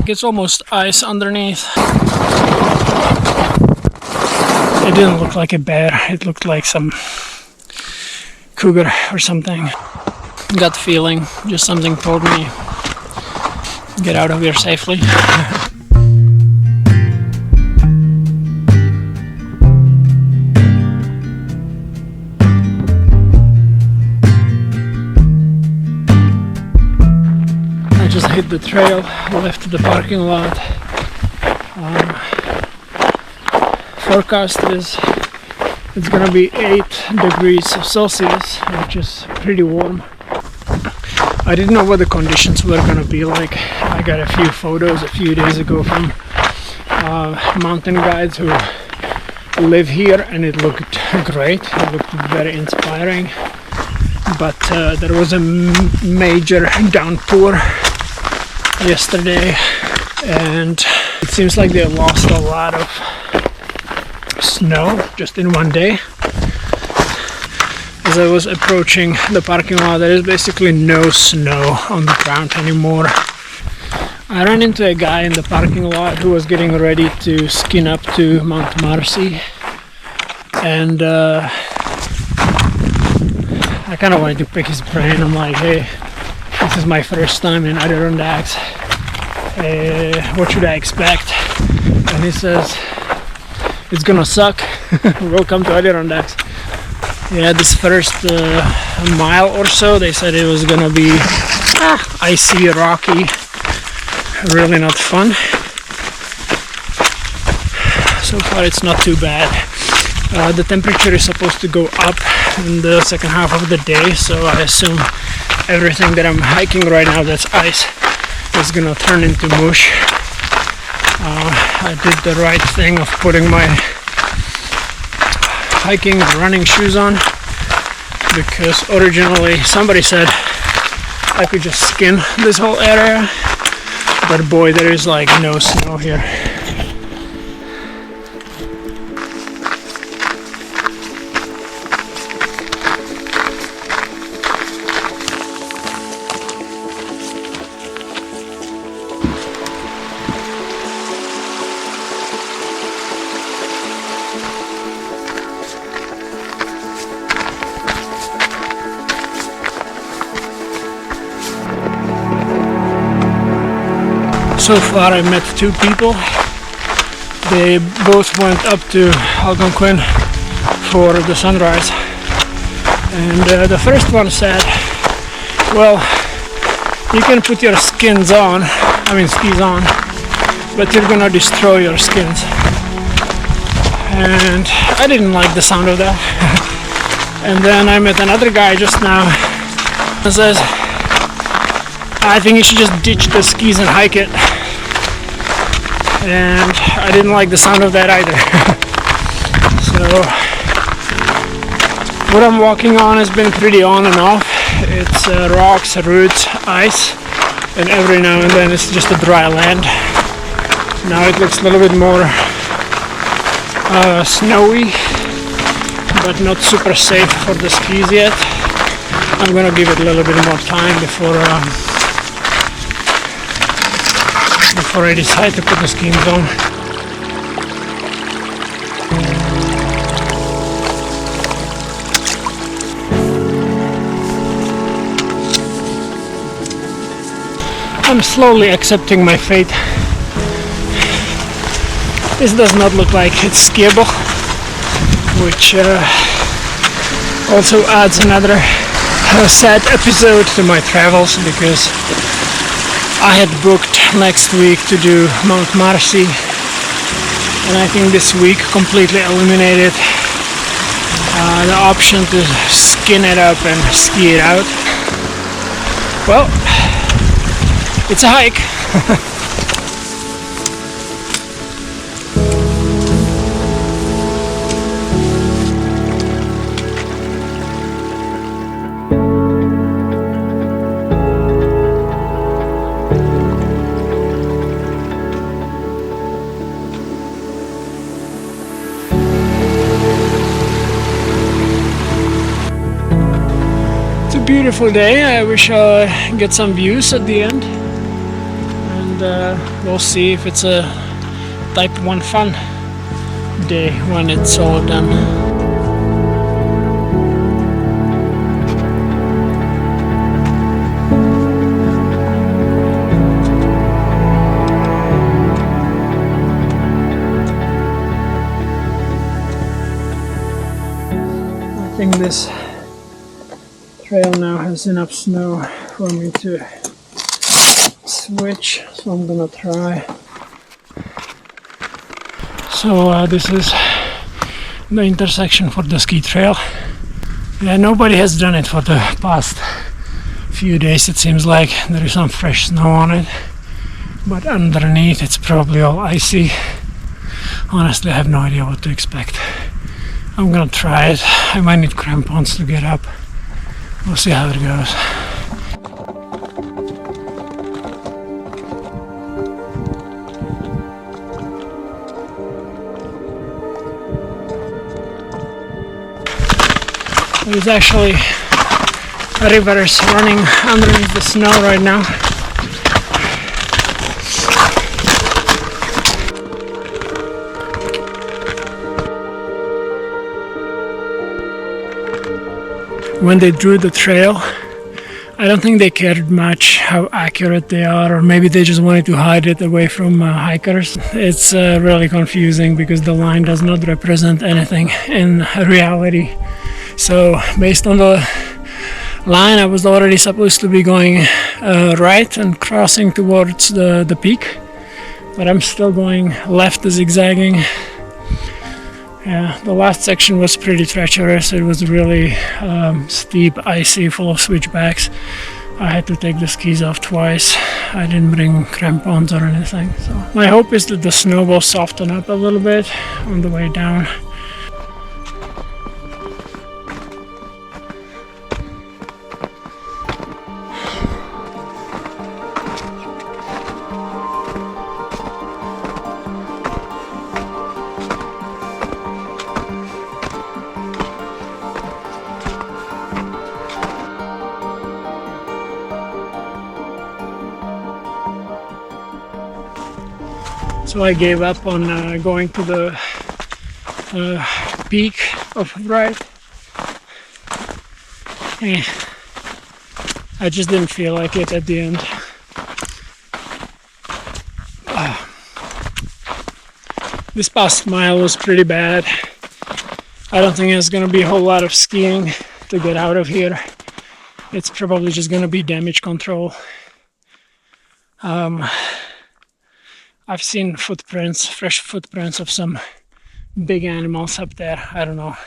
like it's almost ice underneath. It didn't look like a bear, it looked like some cougar or something. Got the feeling, just something told me, get out of here safely. I just hit the trail, left the parking lot. Forecast is it's gonna be 8 degrees Celsius, which is pretty warm. I didn't know what the conditions were gonna be like. I got a few photos a few days ago from mountain guides who live here, and it looked great. It looked very inspiring. But there was a major downpour yesterday, and it seems like they lost a lot of snow just in one day. As I was approaching the parking lot, there is basically no snow on the ground anymore. I ran into a guy in the parking lot who was getting ready to skin up to Mount Marcy, and I kind of wanted to pick his brain. I'm like, hey, this is my first time in Adirondacks. What should I expect? And he says, it's gonna suck. Welcome to Adirondacks. Yeah, this first mile or so, they said it was gonna be icy, rocky, really not fun. So far it's not too bad. The temperature is supposed to go up in the second half of the day, so I assume everything that I'm hiking right now that's ice is gonna turn into mush. I did the right thing of putting my hiking and running shoes on, because originally somebody said I could just skin this whole area, but boy, there is like no snow here. So far I met 2 people. They both went up to Algonquin for the sunrise. And the first one said, well, you can put your skis on, but you're gonna destroy your skins. And I didn't like the sound of that. And then I met another guy just now and says, I think you should just ditch the skis and hike it. And I didn't like the sound of that either. So what I'm walking on has been pretty on and off. It's rocks, roots, ice, and every now and then it's just a dry land. Now it looks a little bit more snowy, but not super safe for the skis yet. I'm gonna give it a little bit more time before I decide to put the skis on. I'm slowly accepting my fate. This does not look like it's skiable, which also adds another sad episode to my travels, because I had booked next week to do Mount Marcy, and I think this week completely eliminated the option to skin it up and ski it out. Well, it's a hike. Beautiful day. I wish I get some views at the end, and and we'll see if it's a type 1 fun day when it's all done. I think this trail now has enough snow for me to switch, so I'm gonna try. So this is the intersection for the ski trail. Yeah, nobody has done it for the past few days. It seems like there is some fresh snow on it, but underneath it's probably all icy. Honestly, I have no idea what to expect. I'm gonna try it. I might need crampons to get up. We'll see how it goes. There's actually rivers running underneath the snow right now. When they drew the trail, I don't think they cared much how accurate they are, or maybe they just wanted to hide it away from hikers. It's really confusing because the line does not represent anything in reality. So based on the line, I was already supposed to be going right and crossing towards the peak, but I'm still going left, zigzagging. Yeah, the last section was pretty treacherous. It was really steep, icy, full of switchbacks. I had to take the skis off twice. I didn't bring crampons or anything. So my hope is that the snow will soften up a little bit on the way down. So I gave up on going to the peak of Wright. I just didn't feel like it at the end. This past mile was pretty bad. I don't think there's gonna be a whole lot of skiing to get out of here. It's probably just gonna be damage control. I've seen footprints, fresh footprints of some big animals up there. I don't know.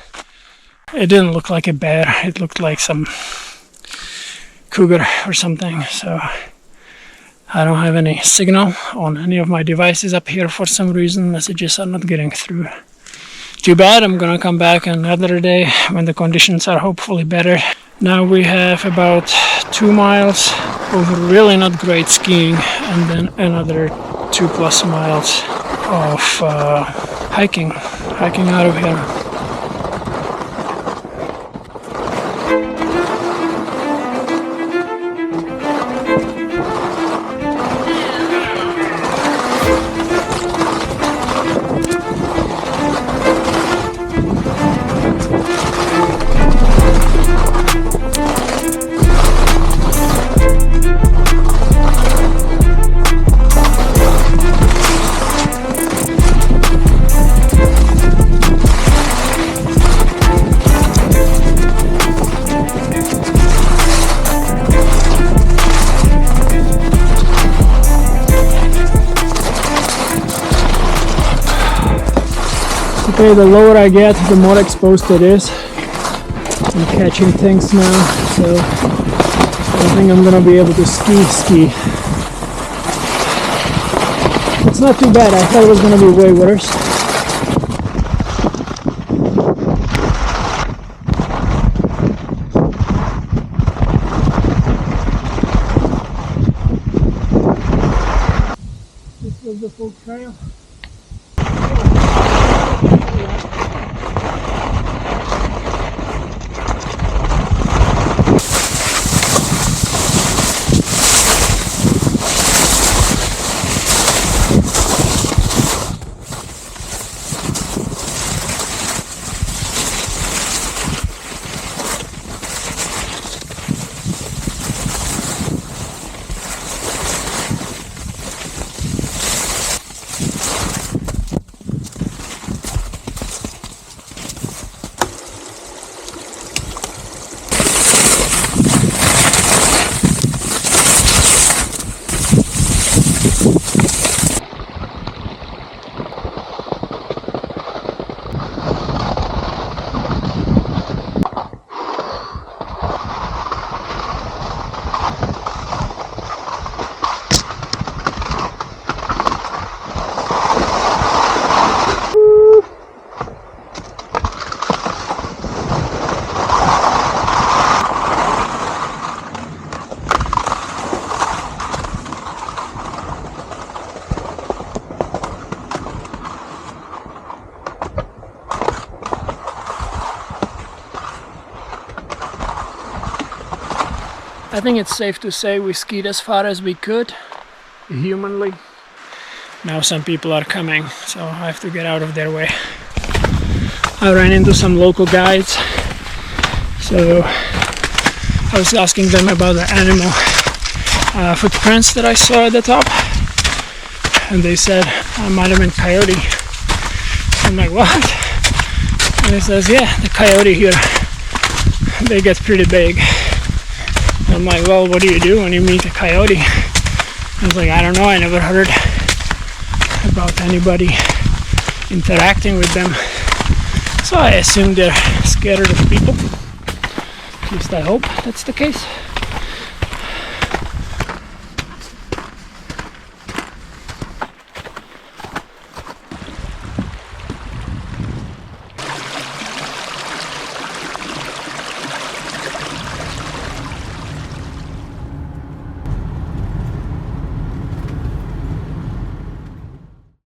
It didn't look like a bear. It looked like some cougar or something. So I don't have any signal on any of my devices up here for some reason. Messages are not getting through. Too bad. I'm gonna come back another day when the conditions are hopefully better. Now we have about 2 miles of really not great skiing, and then another 2+ miles of hiking out of here. Okay, the lower I get, the more exposed it is. I'm catching things now, so I don't think I'm gonna be able to ski. It's not too bad. I thought it was gonna be way worse. This was the full trail. I think it's safe to say we skied as far as we could, humanly. Now some people are coming, so I have to get out of their way. I ran into some local guides, so I was asking them about the animal footprints that I saw at the top, and they said I might have been coyote. I'm like, what? And he says, yeah, the coyote here, they get pretty big. And I'm like, well, what do you do when you meet a coyote? I was like, I don't know, I never heard about anybody interacting with them. So I assume they're scared of people. At least I hope that's the case.